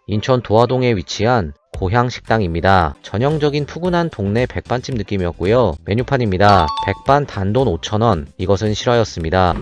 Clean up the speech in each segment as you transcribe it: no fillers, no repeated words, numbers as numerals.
인천 도화동에 위치한 고향식당입니다. 전형적인 푸근한 동네 백반집 느낌이었고요. 메뉴판입니다. 백반 단돈 5,000원. 이것은 실화였습니다.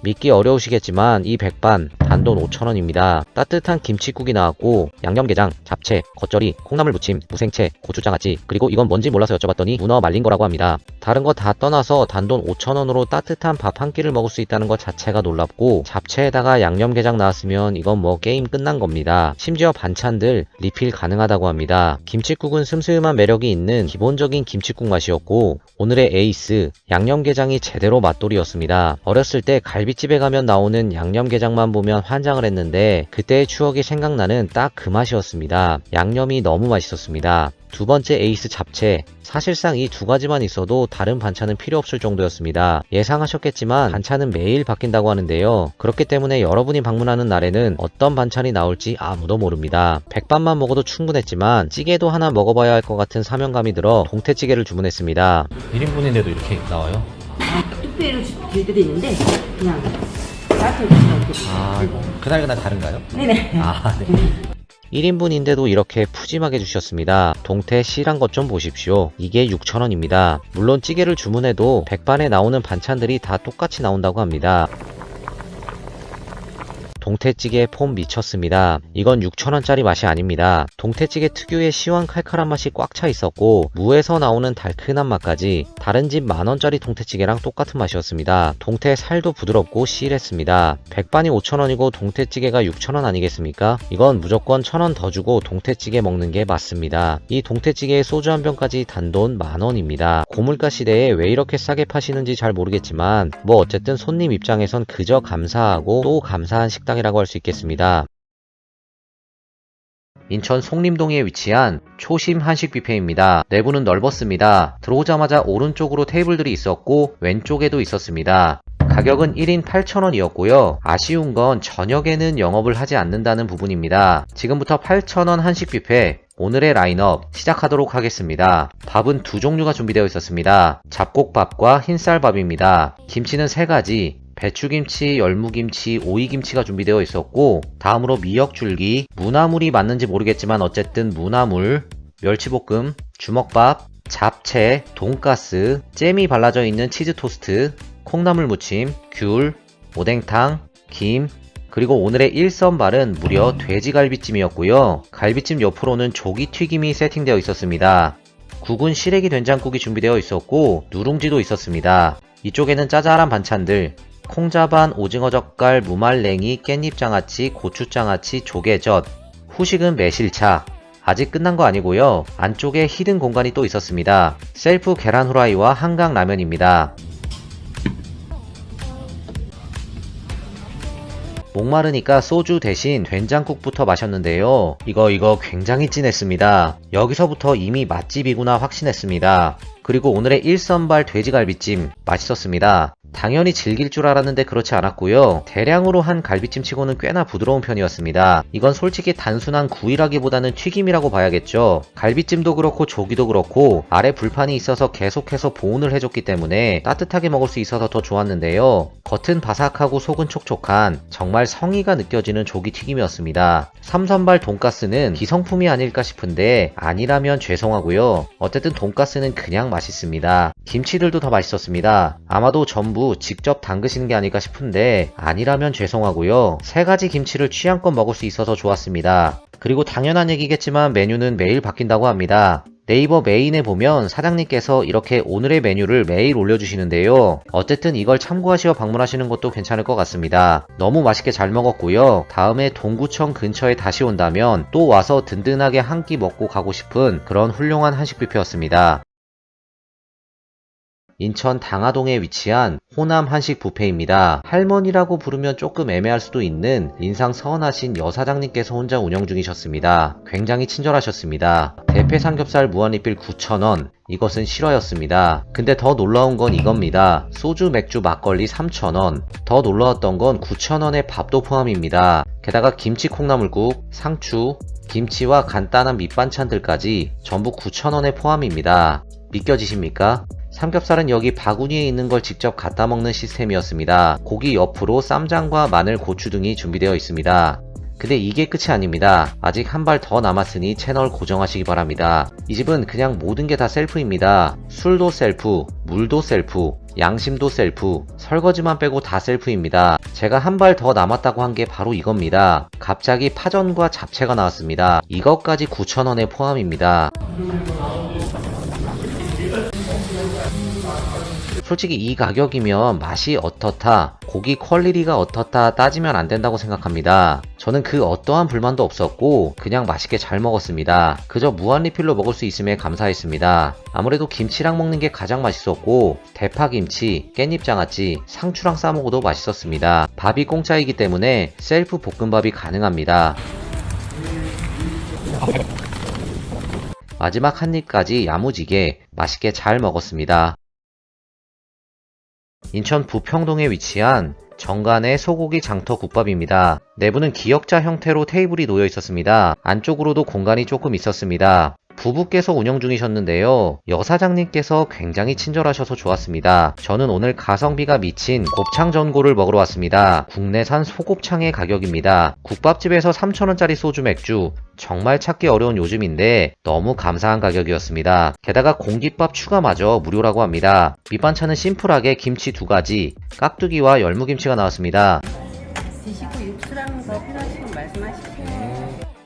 믿기 어려우시겠지만 이 백반 단돈 5,000원입니다. 따뜻한 김치국이 나왔고 양념게장, 잡채, 겉절이, 콩나물 무침, 무생채, 고추장아찌, 그리고 이건 뭔지 몰라서 여쭤봤더니 문어 말린 거라고 합니다. 다른 거 다 떠나서 단돈 5,000원으로 따뜻한 밥 한 끼를 먹을 수 있다는 것 자체가 놀랍고, 잡채에다가 양념게장 나왔으면 이건 뭐 게임 끝난 겁니다. 심지어 반찬들 리필 가능하다고 합니다. 김치국은 슴슴한 매력이 있는 기본적인 김치국 맛이었고, 오늘의 에이스 양념게장이 제대로 맛돌이였습니다. 어렸을 때 갈비집에 가면 나오는 양념게장만 보면 환장을 했는데 그때의 추억이 생각나는 딱 그 맛이었습니다. 양념이 너무 맛있었습니다. 두 번째 에이스 잡채. 사실상 이 두 가지만 있어도 다른 반찬은 필요 없을 정도였습니다. 예상하셨겠지만 반찬은 매일 바뀐다고 하는데요. 그렇기 때문에 여러분이 방문하는 날에는 어떤 반찬이 나올지 아무도 모릅니다. 백반만 먹어도 충분했지만 찌개도 하나 먹어봐야 할 것 같은 사명감이 들어 동태찌개를 주문했습니다. 1인분인데도 이렇게 나와요? 특별히 줄 때도 있는데 그냥 나한테 주시면 그날그날 다른가요? 네네. 네. 1인분인데도 이렇게 푸짐하게 주셨습니다. 동태 실한 것 좀 보십시오. 이게 6,000원입니다. 물론 찌개를 주문해도 백반에 나오는 반찬들이 다 똑같이 나온다고 합니다. 동태찌개 폼 미쳤습니다. 이건 6,000원짜리 맛이 아닙니다. 동태찌개 특유의 시원 칼칼한 맛이 꽉 차 있었고, 무에서 나오는 달큰한 맛까지 다른 집 만원짜리 동태찌개랑 똑같은 맛이었습니다. 동태 살도 부드럽고 실했습니다. 백반이 5,000원이고 동태찌개가 6,000원 아니겠습니까? 이건 무조건 1,000원 더 주고 동태찌개 먹는 게 맞습니다. 이 동태찌개에 소주 한 병까지 단돈 만원입니다. 고물가 시대에 왜 이렇게 싸게 파시는지 잘 모르겠지만 뭐 어쨌든 손님 입장에선 그저 감사하고 또 감사한 식당이라고 할 수 있겠습니다. 인천 송림동에 위치한 초심 한식 뷔페입니다. 내부는 넓었습니다. 들어오자마자 오른쪽으로 테이블들이 있었고 왼쪽에도 있었습니다. 가격은 1인 8,000원이었고요. 아쉬운 건 저녁에는 영업을 하지 않는다는 부분입니다. 지금부터 8,000원 한식 뷔페 오늘의 라인업 시작하도록 하겠습니다. 밥은 두 종류가 준비되어 있었습니다. 잡곡밥과 흰쌀밥입니다. 김치는 3가지, 배추김치, 열무김치, 오이김치가 준비되어 있었고, 다음으로 미역줄기, 무나물이 맞는지 모르겠지만 어쨌든 무나물, 멸치볶음, 주먹밥, 잡채, 돈가스, 잼이 발라져 있는 치즈토스트, 콩나물 무침, 귤, 오뎅탕, 김, 그리고 오늘의 1선발은 무려 돼지갈비찜이었고요. 갈비찜 옆으로는 조기튀김이 세팅되어 있었습니다. 국은 시래기 된장국이 준비되어 있었고 누룽지도 있었습니다. 이쪽에는 짜잘한 반찬들, 콩자반, 오징어젓갈, 무말랭이, 깻잎장아찌, 고추장아찌, 조개젓, 후식은 매실차. 아직 끝난 거 아니고요. 안쪽에 히든 공간이 또 있었습니다. 셀프 계란 후라이와 한강 라면입니다. 목마르니까 소주 대신 된장국부터 마셨는데요. 이거 굉장히 진했습니다. 여기서부터 이미 맛집이구나 확신했습니다. 그리고 오늘의 1선발 돼지갈비찜 맛있었습니다. 당연히 질길 줄 알았는데 그렇지 않았고요. 대량으로 한 갈비찜 치고는 꽤나 부드러운 편이었습니다. 이건 솔직히 단순한 구이라기보다는 튀김이라고 봐야겠죠. 갈비찜도 그렇고 조기도 그렇고 아래 불판이 있어서 계속해서 보온을 해줬기 때문에 따뜻하게 먹을 수 있어서 더 좋았는데요. 겉은 바삭하고 속은 촉촉한 정말 성의가 느껴지는 조기 튀김이었습니다. 3선발 돈가스는 기성품이 아닐까 싶은데 아니라면 죄송하고요. 어쨌든 돈가스는 그냥 맛있습니다. 김치들도 더 맛있었습니다. 아마도 전부 직접 담그시는 게 아닐까 싶은데 아니라면 죄송하고요. 3가지 김치를 취향껏 먹을 수 있어서 좋았습니다. 그리고 당연한 얘기겠지만 메뉴는 매일 바뀐다고 합니다. 네이버 메인에 보면 사장님께서 이렇게 오늘의 메뉴를 매일 올려주시는데요. 어쨌든 이걸 참고하시어 방문하시는 것도 괜찮을 것 같습니다. 너무 맛있게 잘 먹었고요. 다음에 동구청 근처에 다시 온다면 또 와서 든든하게 한 끼 먹고 가고 싶은 그런 훌륭한 한식 뷔페였습니다. 인천 당하동에 위치한 호남 한식 뷔페입니다. 할머니라고 부르면 조금 애매할 수도 있는 인상 선하신 여사장님께서 혼자 운영 중이셨습니다. 굉장히 친절하셨습니다. 대패 삼겹살 무한리필 9,000원. 이것은 실화였습니다. 근데 더 놀라운 건 이겁니다. 소주, 맥주, 막걸리 3,000원. 더 놀라웠던 건 9,000원의 밥도 포함입니다. 게다가 김치 콩나물국, 상추, 김치와 간단한 밑반찬들까지 전부 9,000원에 포함입니다. 믿겨지십니까? 삼겹살은 여기 바구니에 있는 걸 직접 갖다 먹는 시스템이었습니다. 고기 옆으로 쌈장과 마늘, 고추 등이 준비되어 있습니다. 근데 이게 끝이 아닙니다. 아직 한 발 더 남았으니 채널 고정하시기 바랍니다. 이 집은 그냥 모든 게 다 셀프입니다. 술도 셀프, 물도 셀프, 양심도 셀프, 설거지만 빼고 다 셀프입니다. 제가 한 발 더 남았다고 한 게 바로 이겁니다. 갑자기 파전과 잡채가 나왔습니다. 이것까지 9,000원에 포함입니다. 솔직히 이 가격이면 맛이 어떻다, 고기 퀄리티가 어떻다 따지면 안 된다고 생각합니다. 저는 그 어떠한 불만도 없었고 그냥 맛있게 잘 먹었습니다. 그저 무한리필로 먹을 수 있음에 감사했습니다. 아무래도 김치랑 먹는 게 가장 맛있었고 대파김치, 깻잎장아찌, 상추랑 싸먹어도 맛있었습니다. 밥이 공짜이기 때문에 셀프 볶음밥이 가능합니다. 마지막 한 입까지 야무지게 맛있게 잘 먹었습니다. 인천 부평동에 위치한 정간의 소고기 장터 국밥입니다. 내부는 기역자 형태로 테이블이 놓여 있었습니다. 안쪽으로도 공간이 조금 있었습니다. 부부께서 운영 중이셨는데요. 여사장님께서 굉장히 친절하셔서 좋았습니다. 저는 오늘 가성비가 미친 곱창 전골을 먹으러 왔습니다. 국내산 소곱창의 가격입니다. 국밥집에서 3,000원짜리 소주 맥주, 정말 찾기 어려운 요즘인데 너무 감사한 가격이었습니다. 게다가 공깃밥 추가마저 무료라고 합니다. 밑반찬은 심플하게 김치 2가지, 깍두기와 열무김치가 나왔습니다. 드시고 육수랑 더 필요하시면 말씀하시세요.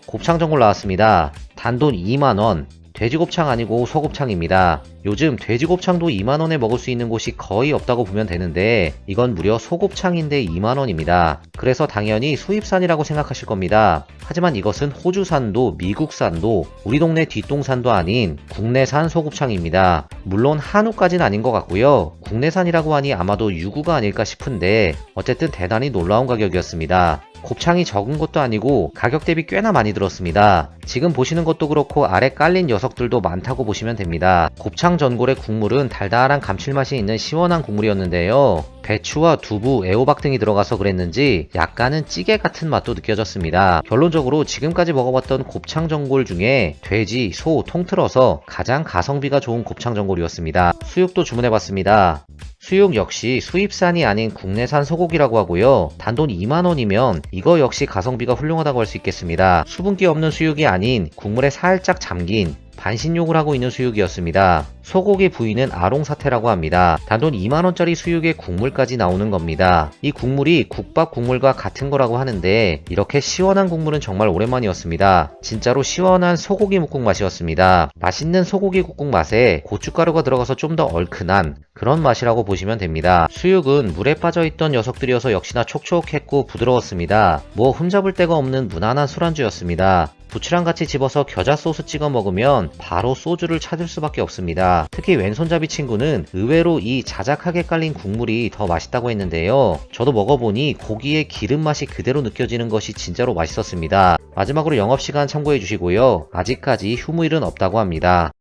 곱창 전골 나왔습니다. 단돈 2만원. 돼지곱창 아니고 소곱창입니다. 요즘 돼지곱창도 2만원에 먹을 수 있는 곳이 거의 없다고 보면 되는데 이건 무려 소곱창인데 2만원입니다. 그래서 당연히 수입산이라고 생각하실 겁니다. 하지만 이것은 호주산도 미국산도 우리 동네 뒷동산도 아닌 국내산 소곱창입니다. 물론 한우까지는 아닌 것 같고요. 국내산이라고 하니 아마도 유구가 아닐까 싶은데 어쨌든 대단히 놀라운 가격이었습니다. 곱창이 적은 것도 아니고 가격 대비 꽤나 많이 들었습니다. 지금 보시는 것도 그렇고 아래 깔린 녀석들도 많다고 보시면 됩니다. 곱창 전골의 국물은 달달한 감칠맛이 있는 시원한 국물이었는데요. 배추와 두부, 애호박 등이 들어가서 그랬는지 약간은 찌개 같은 맛도 느껴졌습니다. 결론적으로 지금까지 먹어봤던 곱창 전골 중에 돼지, 소 통틀어서 가장 가성비가 좋은 곱창 전골이었습니다. 수육도 주문해봤습니다. 수육 역시 수입산이 아닌 국내산 소고기라고 하고요. 단돈 2만원이면 이거 역시 가성비가 훌륭하다고 할 수 있겠습니다. 수분기 없는 수육이 아닌 국물에 살짝 잠긴 반신욕을 하고 있는 수육이었습니다. 소고기 부위는 아롱사태라고 합니다. 단돈 2만원짜리 수육에 국물까지 나오는 겁니다. 이 국물이 국밥 국물과 같은 거라고 하는데 이렇게 시원한 국물은 정말 오랜만이었습니다. 진짜로 시원한 소고기 묵국 맛이었습니다. 맛있는 소고기 묵국 맛에 고춧가루가 들어가서 좀 더 얼큰한 그런 맛이라고 보시면 됩니다. 수육은 물에 빠져있던 녀석들이어서 역시나 촉촉했고 부드러웠습니다. 뭐 흠잡을 데가 없는 무난한 술안주였습니다. 부추랑 같이 집어서 겨자 소스 찍어 먹으면 바로 소주를 찾을 수밖에 없습니다. 특히 왼손잡이 친구는 의외로 이 자작하게 깔린 국물이 더 맛있다고 했는데요. 저도 먹어보니 고기의 기름 맛이 그대로 느껴지는 것이 진짜로 맛있었습니다. 마지막으로 영업시간 참고해 주시고요. 아직까지 휴무일은 없다고 합니다.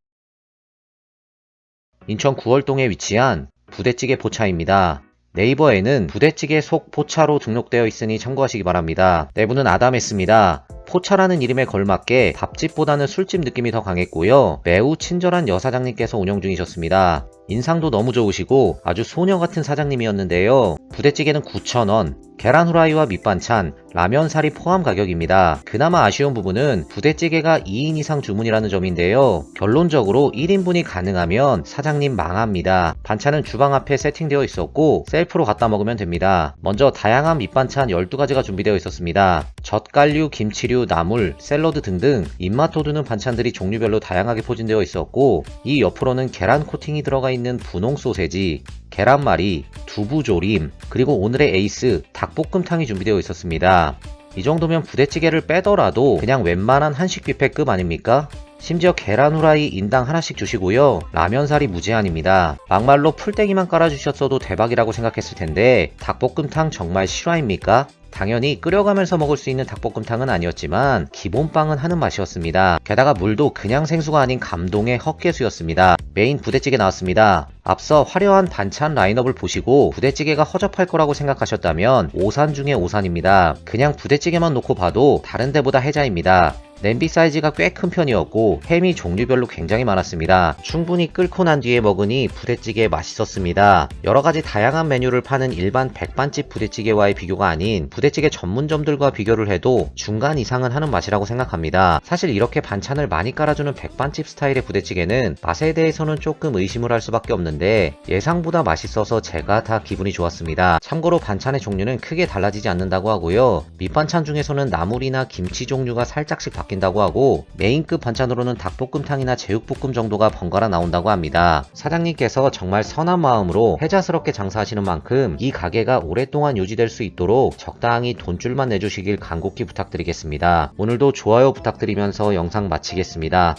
인천 구월동에 위치한 부대찌개 포차입니다. 네이버에는 부대찌개 속 포차로 등록되어 있으니 참고하시기 바랍니다. 내부는 아담했습니다. 포차라는 이름에 걸맞게 밥집보다는 술집 느낌이 더 강했고요. 매우 친절한 여사장님께서 운영 중이셨습니다. 인상도 너무 좋으시고 아주 소녀 같은 사장님이었는데요. 부대찌개는 9,000원, 계란 후라이와 밑반찬, 라면사리 포함 가격입니다. 그나마 아쉬운 부분은 부대찌개가 2인 이상 주문이라는 점인데요. 결론적으로 1인분이 가능하면 사장님 망합니다. 반찬은 주방 앞에 세팅되어 있었고 셀프로 갖다 먹으면 됩니다. 먼저 다양한 밑반찬 12가지가 준비되어 있었습니다. 젓갈류, 김치류, 나물, 샐러드 등등 입맛 돋우는 반찬들이 종류별로 다양하게 포진되어 있었고 이 옆으로는 계란 코팅이 들어가 있는 분홍 소세지, 계란말이, 두부조림, 그리고 오늘의 에이스 닭볶음탕이 준비되어 있었습니다. 이 정도면 부대찌개를 빼더라도 그냥 웬만한 한식 뷔페급 아닙니까? 심지어 계란 후라이 인당 하나씩 주시고요. 라면사리 무제한입니다. 막말로 풀떼기만 깔아주셨어도 대박이라고 생각했을 텐데 닭볶음탕 정말 실화입니까? 당연히 끓여가면서 먹을 수 있는 닭볶음탕은 아니었지만 기본빵은 하는 맛이었습니다. 게다가 물도 그냥 생수가 아닌 감동의 헛개수였습니다. 메인 부대찌개 나왔습니다. 앞서 화려한 반찬 라인업을 보시고 부대찌개가 허접할 거라고 생각하셨다면 오산 중에 오산입니다. 그냥 부대찌개만 놓고 봐도 다른 데보다 해자입니다. 냄비 사이즈가 꽤 큰 편이었고 햄이 종류별로 굉장히 많았습니다. 충분히 끓고 난 뒤에 먹으니 부대찌개 맛있었습니다. 여러가지 다양한 메뉴를 파는 일반 백반집 부대찌개와의 비교가 아닌 부대찌개 전문점들과 비교를 해도 중간 이상은 하는 맛이라고 생각합니다. 사실 이렇게 반찬을 많이 깔아주는 백반집 스타일의 부대찌개는 맛에 대해서는 조금 의심을 할 수밖에 없는데 예상보다 맛있어서 제가 다 기분이 좋았습니다. 참고로 반찬의 종류는 크게 달라지지 않는다고 하고요. 밑반찬 중에서는 나물이나 김치 종류가 살짝씩 바뀐다고 하고 메인급 반찬으로는 닭볶음탕이나 제육볶음 정도가 번갈아 나온다고 합니다. 사장님께서 정말 선한 마음으로 혜자스럽게 장사하시는 만큼 이 가게가 오랫동안 유지될 수 있도록 적당히 돈줄만 내주시길 간곡히 부탁드리겠습니다. 오늘도 좋아요 부탁드리면서 영상 마치겠습니다.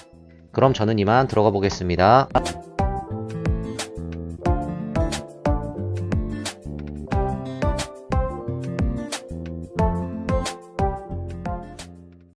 그럼 저는 이만 들어가 보겠습니다.